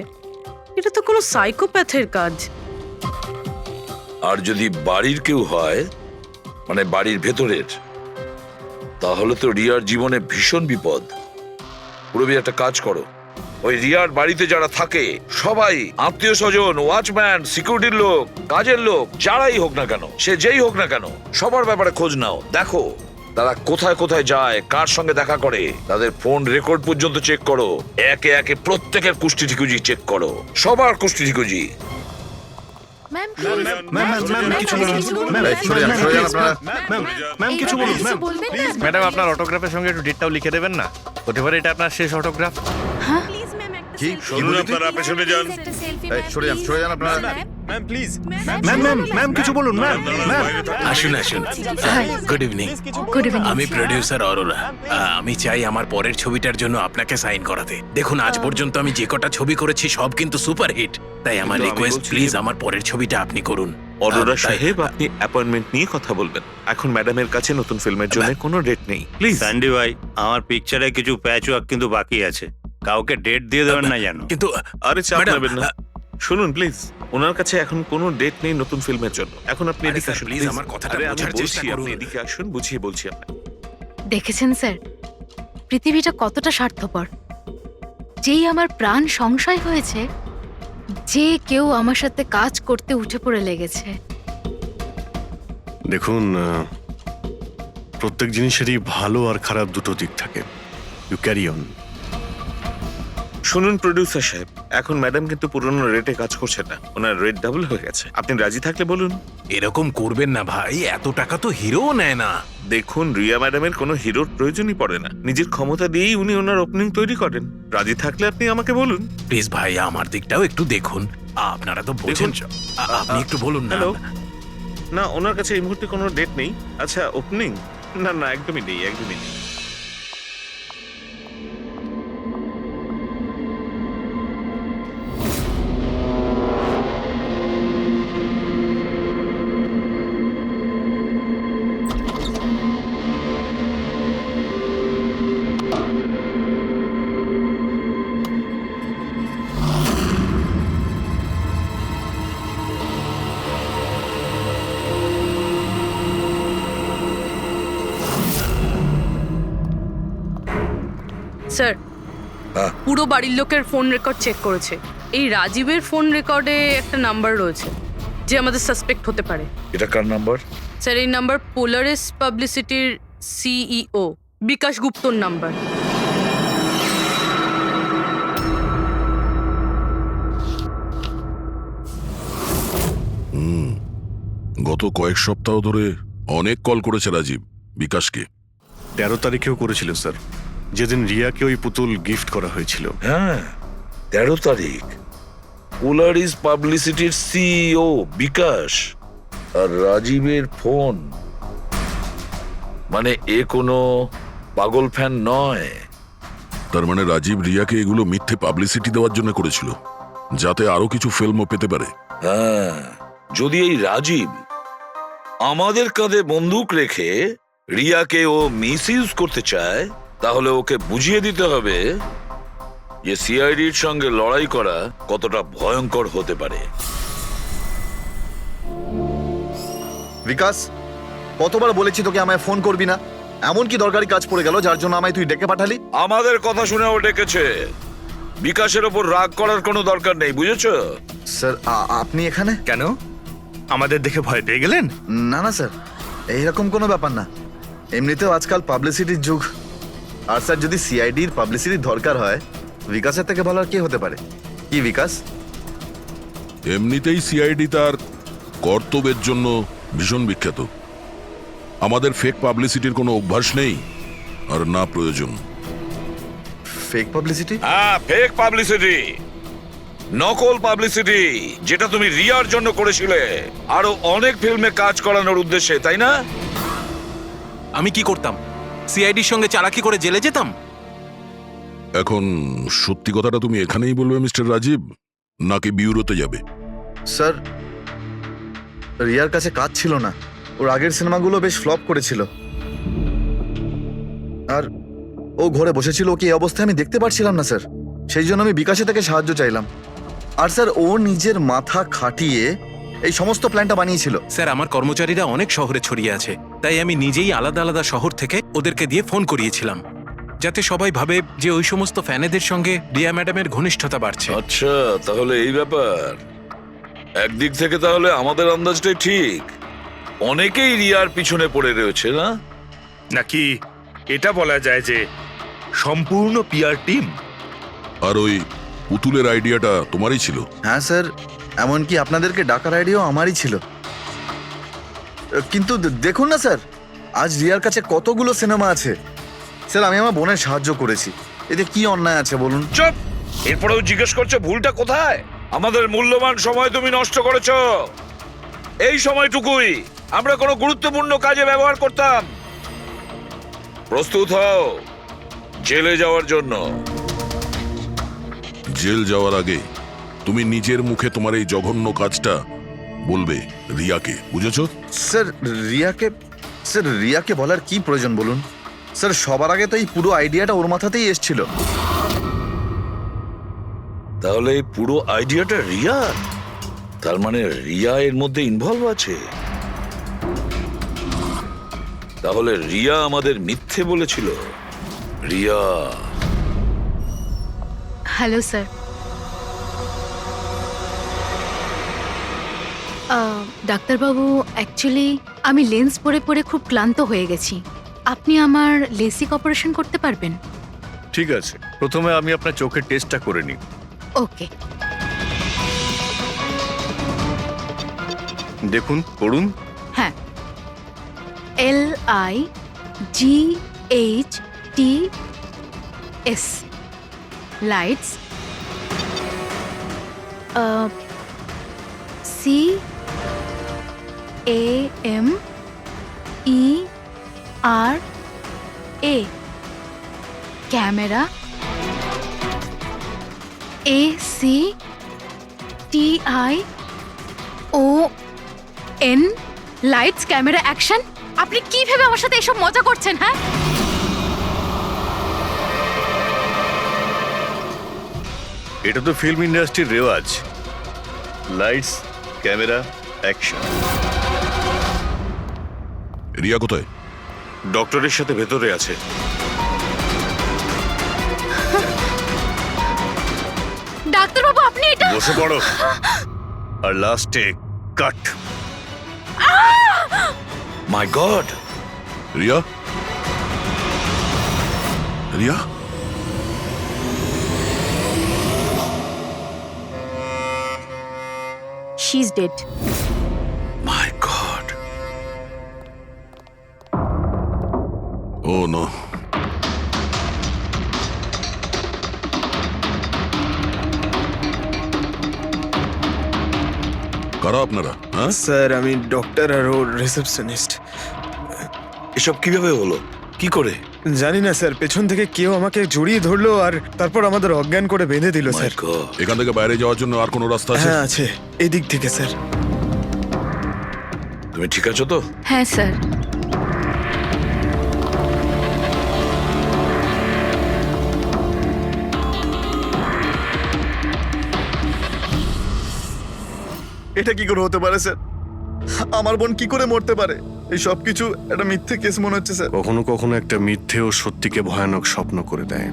এটা তো কোনো সাইকোপ্যাথের কাজ। আর যদি বাড়ির কেউ হয়, মানে বাড়ির ভেতরের, তাহলে তো রিয়ার জীবনে ভীষণ বিপদ। পুরবি, একটা কাজ করো, ওই রিয়ার বাড়িতে যারা থাকে সবাই আত্মীয় স্বজন, ওয়াচম্যান, সিকিউরিটির লোক, কাজের লোক, যারাই হোক না কেন, সে যেই হোক না কেন, সবার ব্যাপারে খোঁজ নাও। দেখো তারা কোথায় কোথায় যায়, কার সঙ্গে দেখা করে, তাদের ফোন রেকর্ড পর্যন্ত চেক করো। একে একে প্রত্যেকের কুষ্টি ঠিকুজি চেক করো, সবার কুষ্টি ঠিকুজি। ম্যাম, ম্যাম কিছু বলুন। সরে যান, সরে যান আপনারা। ম্যাম কিছু বলুন। ম্যাম ম্যাডাম, আপনার অটোগ্রাফের সঙ্গে একটু ডেটটাও লিখে দেবেন না? হতে পারে এটা আপনার শেষ অটোগ্রাফ। কি শুনুন, আপনারা পেছনে যান। সরে যান, সরে যান আপনারা। ম্যাম কিছু বলুন। ম্যাম আসুন আসুন। Good evening. Good evening. আমি প্রডিউসার অরোরা। আমি চাই আমার পরের ছবিটার জন্য আপনাকে সাইন করাতে। দেখুন, আজ পর্যন্ত আমি যে কটা ছবি করেছি সব কিন্তু সুপারহিট। তাই আমার কিন্তু আমি রিকোয়েস্ট, বলছি- প্লিজ আমার পরের ছবিটা আপনি করুন। অরোরা তাই- সাহেব, আপনি অ্যাপয়েন্টমেন্ট নিয়ে কথা বলবেন। এখন ম্যাডামের কাছে নতুন ফিল্মের জন্য কোনো ডেট নেই, প্লিজ। স্যান্ডি ভাই, আমার পিকচারে কিছু প্যাচ ওয়ার্ক কিন্তু বাকি আছে। কাউকে ডেট দিয়ে দেবেন না জানো। কিন্তু আরে চাপ ম্যাডাম, নেবেন না। শুনুন প্লিজ, ওনার কাছে এখন কোনো ডেট নেই নতুন ফিল্মের জন্য। এখন আপনি আরে এদিকে স্যার, আসুন প্লিজ, আমার কথাটা আরে আমি বোঝার চেষ্টা বলছি, আপনি করুন। এদিকে আসুন, বুঝিয়ে বলছি আপনাকে। দেখেছেন স্যার, পৃথিবীটা কতটা স্বার্থপর। যেই আমার প্রাণ সংশয় হয়েছে, যে কেউ আমার সাথে কাজ করতে উঠে পড়ে লেগেছে। দেখুন, প্রত্যেক জিনিসেরই ভালো আর খারাপ দুটো দিক থাকে। You carry on. শুনুন প্রডিউসার সাহেব, এখন ম্যাডাম কিন্তু পুরনো রেটে কাজ করছে না, ওনার রেট ডাবল হয়ে গেছে। আপনি রাজি থাকলে বলুন। এরকম করবেন না ভাই, এত টাকা তো হিরোও নেয় না। দেখুন, রিয়া ম্যাডামের কোনো হিরোর প্রয়োজনই পড়ে না, নিজের ক্ষমতা দিয়েই উনি ওনার ওপেনিং তৈরি করেন। রাজি থাকলে আপনি আমাকে বলুন। প্লিজ ভাই, আমার দিকটাও একটু দেখুন, আপনারা তো বোঝেন। আপনি একটু বলুন না। হ্যালো, না ওনার কাছে এই মুহূর্তে কোনো ডেট নেই। আচ্ছা, ওপেনিং? না না, একদমই নেই, একদমই নেই। স্যার, হ্যাঁ। পুরো বাড়ির লোকের ফোন রেকর্ড চেক করেছে। এই রাজীবের ফোন রেকর্ডে একটা নাম্বার রয়েছে যে আমাদের সাসপেক্ট হতে পারে। এটা কার নাম্বার? স্যার, এই নাম্বার পোলারিস পাবলিসিটির সিইও বিকাশ গুপ্তর নাম্বার। গত কয়েক সপ্তাহ ধরে অনেক কল করেছে রাজীব বিকাশকে। 13 তারিখেও করেছিল স্যার, যেদিন রিয়াকে ওই পুতুল গিফট করা হয়েছিল। হ্যাঁ, 13 তারিখ। পোলারিস পাবলিসিটির সিইও বিকাশ আর রাজীবের ফোন। মানে এ কোনো পাগল ফ্যান নয়। তার মানে রাজীব রিয়াকে এগুলো মিথ্যে পাবলিসিটি দেওয়ার জন্য করেছিল, যাতে আরো কিছু ফিল্মও পেতে পারে। হ্যাঁ, যদি এই রাজীব আমাদের কাঁধে বন্দুক রেখে রিয়াকে ও মিসইউজ করতে চায়, তাহলে ওকে বুঝিয়ে দিতে হবে যে সিআইডির সঙ্গে লড়াই করা কতটা ভয়ঙ্কর হতে পারে। বিকাশ, কতবার বলেছি তোকে আমায় ফোন করবি না? এমন কি দরকারি কাজ পড়ে গেল যার জন্য আমায় তুই ডেকে পাঠালি? আমাদের কথা শুনে ও ডেকেছে। বিকাশের ওপর রাগ করার কোনো দরকার নেই, বুঝেছো? স্যার, আপনি এখানে কেন? আমাদের দেখে ভয় পেয়ে গেলেন? না না স্যার, এইরকম কোনো ব্যাপার না। এমনিতেও আজকাল পাবলিসিটির যুগ। আর স্যার, যদি সিআইডির পাবলিসিটির দরকার হয়, বিকাশের থেকে ভালো আর কে হতে পারে? কি বিকাশ? এমনিতেই সিআইডি তার কর্তব্যের জন্য ভীষণ বিখ্যাত। আমাদের ফেক পাবলিসিটির কোনো অভ্যাস নেই, আর না প্রয়োজন। Fake publicity? হ্যাঁ, ফেক পাবলিসিটি, নকল পাবলিসিটি, যেটা তুমি রিয়ার জন্য করেছিলে আরো অনেক ফিল্মে কাজ করানোর উদ্দেশ্যে, তাই না? আমি কি করতাম? সিআইডির সঙ্গে চালাকি করে জেলে যেতাম? এখন সত্যি কথাটা তুমি এখানেই বলবে মিস্টার রাজীব, নাকি বিউরোতে যাবে? স্যার, রিয়ার কাছে কাজ ছিল না। ওর আগের সিনেমাগুলো বেশ ফ্লপ করেছিল, আর ও ঘরে বসেছিল। ওকে এই অবস্থায় আমি দেখতে পারছিলাম না স্যার, সেই জন্য আমি বিকাশে থেকে সাহায্য চাইলাম। আর স্যার, ও নিজের মাথা খাটিয়ে এই সমস্ত প্ল্যানটা বানিয়েছিল। স্যার, আমার কর্মচারীরা অনেক শহরে ছড়িয়ে আছে, তাই আমি নিজেই আলাদা আলাদা শহর থেকে ওদেরকে দিয়ে ফোন করিয়েছিলাম, যাতে সবাই ভাবে যে ওই সমস্ত ফ্যানেদের সঙ্গে রিয়া ম্যাডামের ঘনিষ্ঠতা বাড়ছে। আচ্ছা, তাহলে এই ব্যাপার। একদিক থেকে তাহলে আমাদের আন্দাজটাই ঠিক, অনেকেই রিয়ার পিছনে পড়ে রয়েছে, না? নাকি এটা বলা যায় যে সম্পূর্ণ পিআর টিম? আর ওই পুতুলের আইডিয়াটা তোমারই ছিল? হ্যাঁ স্যার, এমনকি আপনাদেরকে ডাকার আইডিয়াও আমারই ছিল। কিন্তু দেখুন না স্যার, আজ রিয়ার কাছে কতগুলো সিনেমা আছে। স্যার, আমি আমার বোনের সাহায্য করেছি, এতে কি অন্যায় আছে বলুন? চুপ! এরপরেও জিজ্ঞেস করছো ভুলটা কোথায়? আমাদের মূল্যবান সময় তুমি নষ্ট করেছো। এই সময়টুকুই আমরা কোনো গুরুত্বপূর্ণ কাজে ব্যবহার করতাম। প্রস্তুত হও জেলে যাওয়ার জন্য। জেল যাওয়ার আগে তুমি নিজের মুখে তোমার এই জঘন্য কাজটা বলবে রিয়াকে, বুঝেছো? স্যার, রিয়াকে বলার কি প্রয়োজন বলুন? স্যার, সবার আগে তো এই পুরো আইডিয়াটা ওর মাথাতেই এসেছিল। তাহলে এই পুরো আইডিয়াটা রিয়া? তার মানে রিয়া এর মধ্যে ইনভলভ আছে। তাহলে রিয়া আমাদের মিথ্যে বলেছিল। রিয়া। Hello sir. ডাক্তারবাবু, অ্যাকচুয়ালি আমি লেন্স পরে পরে খুব ক্লান্ত হয়ে গেছি। আপনি আমার লেসিক অপারেশন করতে পারবেন? ঠিক আছে, প্রথমে আমি আপনার চোখের টেস্টটা করে নিই। ওকে। দেখুন, পড়ুন। হ্যাঁ, LIGHTS lights, CAMERA camera, ACTION lights, camera, action. আপনি কি ভেবে আমার সাথে এসব মজা করছেন? হ্যাঁ, এটা তো ফিল্ম ইন্ডাস্ট্রির রেওয়াজ। Lights, camera, action. রিয়া কোথায়? ডক্টরের সাথে ভেতরে আছে। ডাক্তারবাবু আপনি এটা বসে পড়ো। আর লাস্টে cut. My god! Riya? Riya? She is dead. My god! Oh no. কারা আপনারা? হ্যাঁ, স্যার আমি ডক্টর আর ওর রিসেপশনিস্ট। এসব কিভাবে হলো? কি করে? জানি না স্যার, পেছন থেকে কেউ আমাকে জড়িয়ে ধরলো আর তারপর আমাদের অজ্ঞান করে বেঁধে দিল মাই স্যার। গড! এখান থেকে বাইরে যাওয়ার জন্য আর কোনো রাস্তা আছে? হ্যাঁ আছে, এদিক থেকে স্যার। তুমি ঠিক আছো তো? হ্যাঁ স্যার। এটা কি করে হতে পারে স্যার? আমার বোন কি করে মরতে পারে? এই সব কিছু একটা মিথ্যে কেস মনে হচ্ছে স্যার। কখনো কখনো একটা মিথ্যেও সত্যিকে ভয়ানক স্বপ্ন করে দেয়।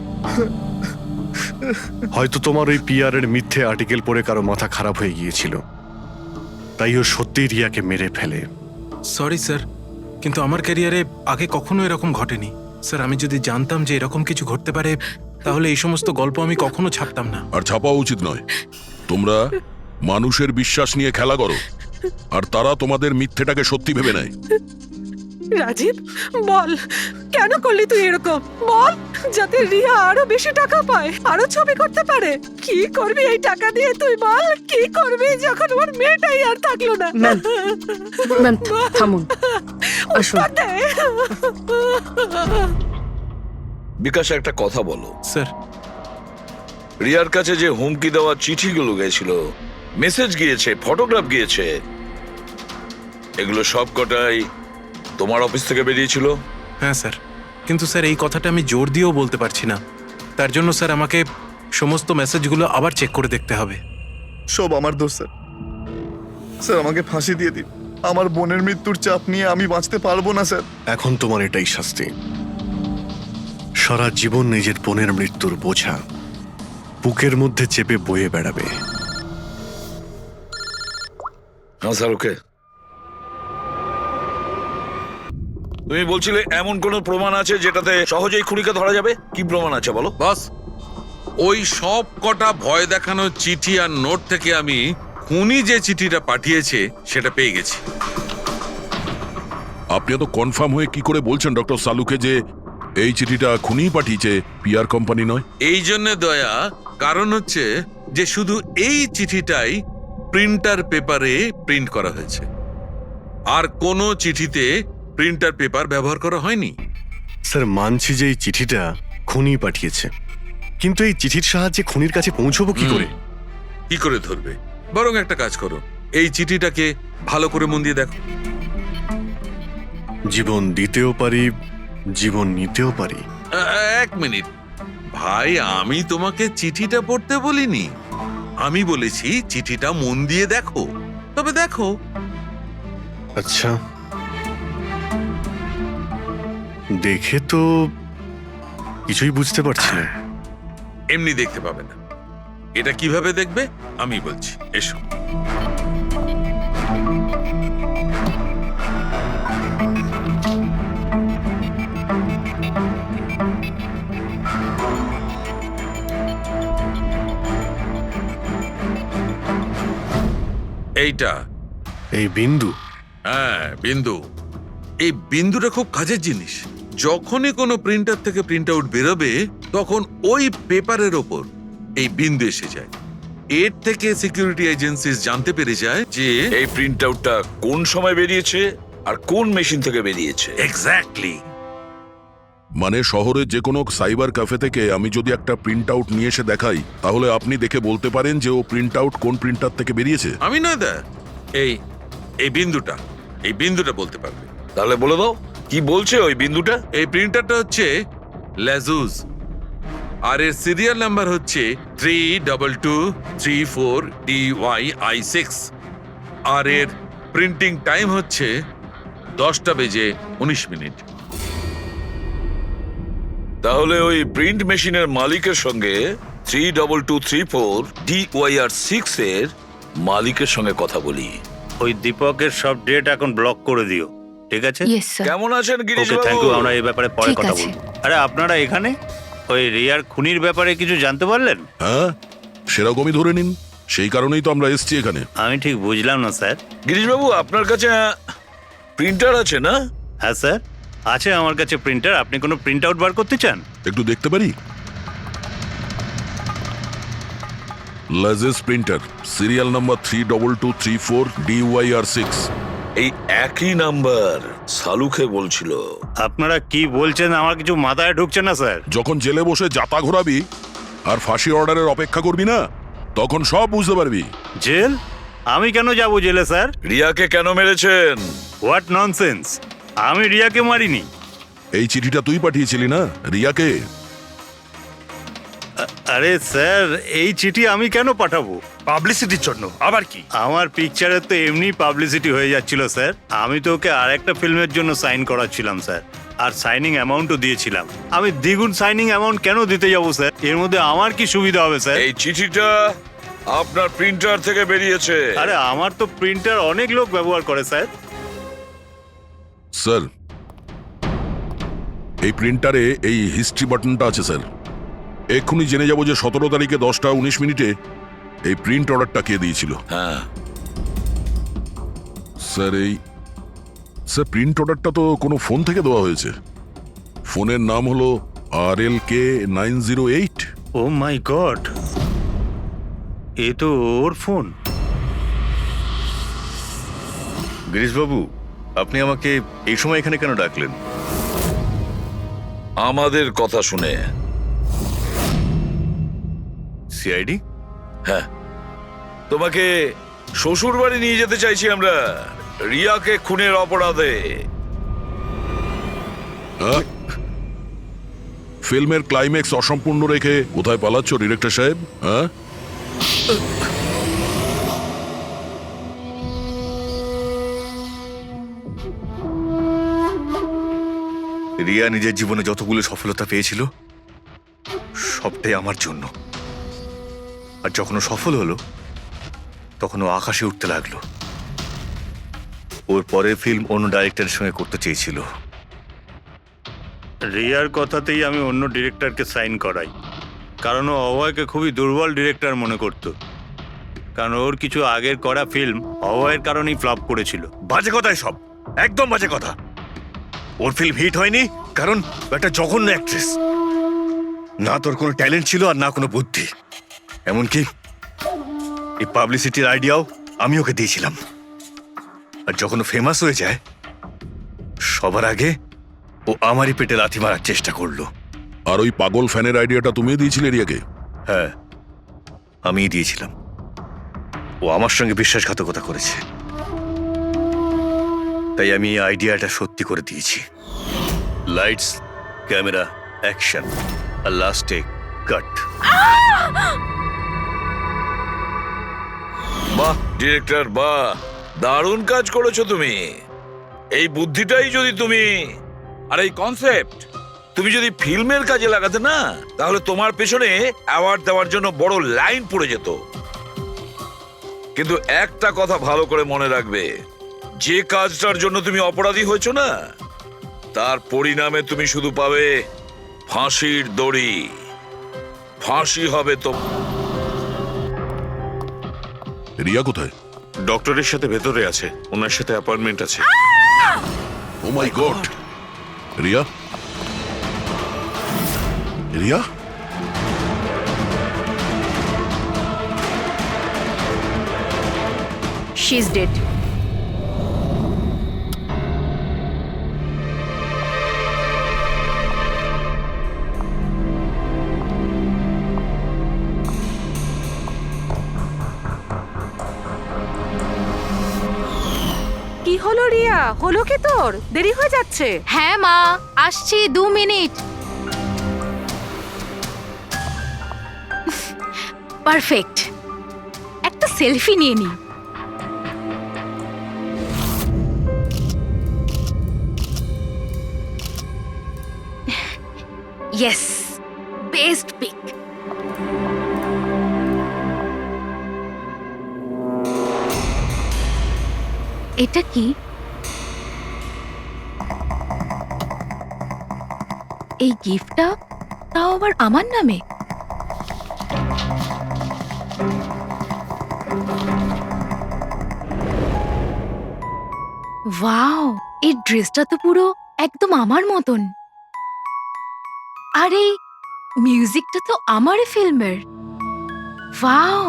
হয়তো তোমার ওই পিআর এর মিথ্যে আর্টিকেল পড়ে কারো মাথা খারাপ হয়ে গিয়েছিল, তাই ও সত্যিই রিয়াকে মেরে ফেলে। সরি স্যার, কিন্তু আমার ক্যারিয়ারে আগে কখনো এরকম ঘটেনি। স্যার, আমি যদি জানতাম যে এরকম কিছু ঘটতে পারে তাহলে এই সমস্ত গল্প আমি কখনো ছাপতাম না। আর ছাপাও উচিত নয়। তোমরা মানুষের বিশ্বাস নিয়ে খেলা করো, আর তারা তোমাদের মিথ্যেটাকে সত্যি ভেবে নেয়। রাজীব বল, কেন করলি তুই এরকম? বল, যাতে রিয়া আরো বেশি টাকা পায়, আরো ছবি করতে পারে। কি করবি এই টাকা দিয়ে তুই বল? কি করবি যখন ওর মেয়েটাই আর থাকলো না? ম্যাম থামুন, আসুন। উত্তর দে। বিকাশ, একটা কথা বলো। স্যার, রিয়ার কাছে যে হুমকি দেওয়া চিঠিগুলো গেছিল, মেসেজ গিয়েছে, ফটোগ্রাফ গিয়েছে, এগুলো সব কটাই তোমার অফিস থেকে বেরিয়েছিল? হ্যাঁ স্যার, কিন্তু স্যার এই কথাটা আমি জোর দিয়েও বলতে পারছি না। তার জন্য স্যার আমাকে সমস্ত মেসেজগুলো আবার চেক করে দেখতে হবে। সব আমার দোষ স্যার। স্যার আমাকে ফাঁসি দিয়ে দিন। আমার বোনের মৃত্যুর চাপ নিয়ে আমি বাঁচতে পারবো না স্যার। এখন তোমার এটাই শাস্তি। সারা জীবন নিজের বোনের মৃত্যুর বোঝা বুকের মধ্যে চেপে বয়ে বেড়াবে। হ্যাঁ স্যার, ওকে। তুমি বলছিলে এমন কোন প্রমাণ আছে যেটাতে সহজেই খুনিকে ধরা যাবে? কি প্রমাণ আছে বলো? বস, ওই সব কটা ভয় দেখানো চিঠি আর নোট থেকে আমি খুনি যে চিঠিটা পাঠিয়েছে সেটা পেয়ে গেছি। আপনি এত কনফার্ম হয়ে কি করে বলছেন ডক্টর সালুকে যে এই চিঠিটা খুনি পাঠিয়েছে, পিআর কোম্পানি নয়? এই জন্য দয়া, কারণ হচ্ছে যে শুধু এই চিঠিটাই প্রিন্টার পেপারে প্রিন্ট করা হয়েছে, আর কোনো চিঠিতে প্রিন্টার পেপার ব্যবহার করা হয়নি। স্যার, মানছি যে এই চিঠিটা খুনি পাঠিয়েছে, কিন্তু এই চিঠির সাহায্যে খুনির কাছে পৌঁছবো কি করে? কি করে ধরবে? বরং একটা কাজ করো, এই চিঠিটাকে ভালো করে মন দিয়ে দেখো। জীবন দিতেও পারি, জীবন নিতেও পারি। এক মিনিট ভাই, আমি তোমাকে চিঠিটা পড়তে বলিনি, আমি বলেছি চিঠিটা মন দিয়ে দেখো। তবে দেখো। আচ্ছা, দেখে তো কিছুই বুঝতে পারছি না। এমনি দেখতে পাবে না, এটা কিভাবে দেখবে আমি বলছি, এসো। এইটা। এই বিন্দু? হ্যাঁ, বিন্দু। এই বিন্দুটা খুব কাজের জিনিস। যখনই কোনো প্রিন্টার থেকে প্রিন্ট আউট বেরোবে তখন ওই পেপারের ওপর এই বিন্দু এসে যায়। এর থেকে সিকিউরিটি এজেন্সিস জানতে পেরে যায় যে এই প্রিন্ট আউটটা কোন সময় বেরিয়েছে আর কোন মেশিন থেকে বেরিয়েছে। এক্স্যাক্টলি। মানে শহরের যে কোনো সাইবার ক্যাফে থেকে আমি যদি একটা প্রিন্ট আউট নিয়ে এসে দেখাই, তাহলে আপনি দেখে বলতে পারেন যে ও প্রিন্ট আউট কোন প্রিন্টার থেকে বেরিয়েছে? আমি না দা, এই এই বিন্দুটা বলতে পারবে। তাহলে বলে দাও কি বলছে ওই বিন্দুটা। এই প্রিন্টারটা হচ্ছে লেজুস, আর এর সিরিয়াল নাম্বার হচ্ছে 32234DYI6, আর এর প্রিন্টিং টাইম হচ্ছে 10:19। তাহলে ওই প্রিন্ট মেশিনের মালিকের সঙ্গে 32234DYR6 এর মালিকের সঙ্গে কথা বলি। ওই দীপকের সব ডেট এখন ব্লক করে দিও, ঠিক আছে? Yes sir. কেমন আছেন গিরিশ ওকে, থ্যাংক বাবু? ইউ। আমরা এই ব্যাপারে পরে ঠিক কথা আছে। বলবো। আরে আপনারা এখানে ওই রিয়ার খুনির ব্যাপারে কিছু জানতে পারলেন? হ্যাঁ, সেরকমই ধরে নিন। সেই কারণেই তো আমরা এসছি এখানে। আমি ঠিক বুঝলাম না স্যার। গিরিশ বাবু, আপনার কাছে প্রিন্টার আছে না? হ্যাঁ স্যার, আছে আমার কাছে প্রিন্টার। আপনি কোনো প্রিন্ট আউট বার করতে চান? একটু দেখতে পারি? লাজেস প্রিন্টার, সিরিয়াল নাম্বার 32234DYR6। এই একই নাম্বার সালুকে বলছিল। আপনারা কি বলছেন আমার কিছু মাথায় ঢুকছে না স্যার। যখন জেলে বসে জাতা ঘোরাবি আর ফাঁসি অর্ডারের অপেক্ষা করবি না, তখন সব বুঝতে পারবি। জেল? আমি কেন যাব জেলে স্যার? রিয়াকে কেন মেরেছেন? What nonsense! আমি রিয়াকে মারিনি। এই চিঠিটা তুই পাঠিয়েছিলি না রিয়াকে? আরে স্যার, এই চিঠি আমি কেন পাঠাবো? পাবলিসিটির জন্য। আবার কি? আমার পিকচারের তো এমনি পাবলিসিটি হয়ে যাচ্ছিল স্যার। আমি তো ওকে আর একটা ফিল্মের জন্য সাইন করাচ্ছিলাম স্যার, আর সাইনিং অ্যামাউন্টও দিয়েছিলাম। আমি দ্বিগুণ সাইনিং অ্যামাউন্ট কেন দিতে যাবো স্যার? এর মধ্যে আমার কি সুবিধা হবে স্যার? এই চিঠিটা আপনার প্রিন্টার থেকে বেরিয়েছে। আরে আমার তো প্রিন্টার অনেক লোক ব্যবহার করে স্যার। স্যার, এই প্রিন্টারে এই হিস্ট্রি বাটনটা আছে স্যার। এক্ষুনি জেনে যাব যে 17 তারিখে 10:19 এই প্রিন্ট অর্ডারটা কে দিয়েছিল। হ্যাঁ স্যার, স্যার প্রিন্ট অর্ডারটা তো কোনো ফোন থেকে দেওয়া হয়েছে। ফোনের নাম হলো RLK908। ও মাই গড, এ তো ওর ফোন। গিরিশবাবু, আপনি আমাকে এই সময় এখানে কেন ডাকলেন? আমাদের কথা শুনে। সিআইডি? হ্যাঁ, তোমাকে শ্বশুর বাড়ি নিয়ে যেতে চাইছি আমরা, রিয়াকে খুনের অপরাধে। হ্যাঁ? ফিল্মের ক্লাইম্যাক্স অসম্পূর্ণ রেখে কোথায় পালাচ্ছ ডিরেক্টর সাহেব? হ্যাঁ, রিয়া নিজের জীবনে যতগুলো সফলতা পেয়েছিল সবটাই আমার জন্য। আর যখন ও সফল হলো তখন ও আকাশে উঠতে লাগলো। ওর পরের ফিল্ম অন্য ডাইরেক্টরের সঙ্গে করতে চেয়েছিল। রিয়ার কথাতেই আমি অন্য ডিরেক্টরকে সাইন করাই, কারণ ও অভয়কে খুবই দুর্বল ডিরেক্টর মনে করত। কারণ ওর কিছু আগের করা ফিল্ম অভয়ের কারণেই ফ্লপ করেছিল। বাজে কথাই সব, একদম বাজে কথা। ওর ফিল্ম হিট হয়নি কারণ ও একটা জঘন্য অ্যাক্ট্রেস। না তোর কোনো ট্যালেন্ট ছিল আর না কোনো বুদ্ধি। এমনকি এই পাবলিসিটির আইডিয়াও আমি ওকে দিয়েছিলাম। আর যখন ও ফেমাস হয়ে যায় সবার আগে ও আমারই পেটে লাথি মারার চেষ্টা করলো। আর ওই পাগল ফ্যানের আইডিয়াটা তুমি দিয়েছিলে রিয়াকে? হ্যাঁ, আমিই দিয়েছিলাম। ও আমার সঙ্গে বিশ্বাসঘাতকতা করেছে, তাই আমি এই আইডিয়াটা সত্যি করে দিয়েছি। লাইটস, ক্যামেরা, অ্যাকশন, আর লাস্টে কাট। বাহ ডিরেক্টর, বাহ, দারুণ কাজ করেছো তুমি। এই বুদ্ধিটাই যদি তুমি আর এই কনসেপ্ট তুমি যদি ফিল্মের কাজে লাগাতে না, তাহলে তোমার পেছনে অ্যাওয়ার্ড দেওয়ার জন্য বড় লাইন পড়ে যেত। কিন্তু একটা কথা ভালো করে মনে রাখবে, যে কাজটার জন্য তুমি অপরাধী হয়েছো না, তার পরিণামে তুমি শুধু পাবে ফাঁসির দড়ি। ফাঁসি হবে তো। রিয়া কোথায়? ডক্টরের সাথে ভেতরে আছে, ওনার সাথে অ্যাপয়েন্টমেন্ট আছে। Oh my god! Riya? Riya? She is dead. কি হলো রিয়া, হলো কি তোর? দেরি হয়ে যাচ্ছে। হ্যাঁ মা, আসছি 2 মিনিট। পারফেক্ট, একটা সেলফি নিয়ে নি। Yes, best pic. এটা কি? এই গিফটটা তাও আবার আমার নামে? ওয়াও, এই ড্রেসটা তো পুরো একদম আমার মতন। আর এই মিউজিকটা তো আমারই ফিল্মের। ওয়াও,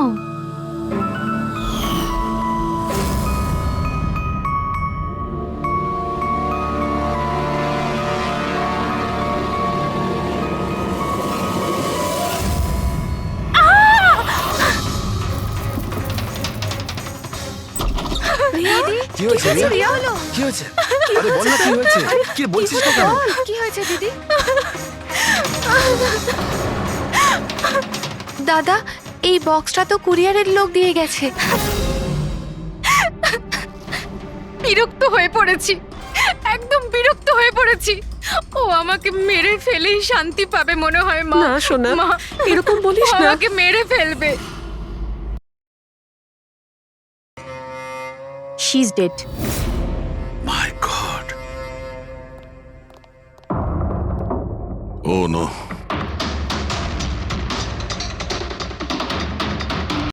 কি হয়েছে রিয়া? কি হয়েছে? আরে বল না কি হয়েছে? কি বলছিস না কেন? কি হয়েছে দিদি? দাদা, এই বক্সটা তো কুরিয়ারের লোক দিয়ে গেছে। বিরক্ত হয়ে পড়েছি, একদম বিরক্ত হয়ে পড়েছি। ও আমাকে মেরে ফেলেই শান্তি পাবে মনে হয় মা। না সোনা, মা, এরকম বলিস ও না। আমাকে মেরে ফেলবে। She is dead. My god! Oh no!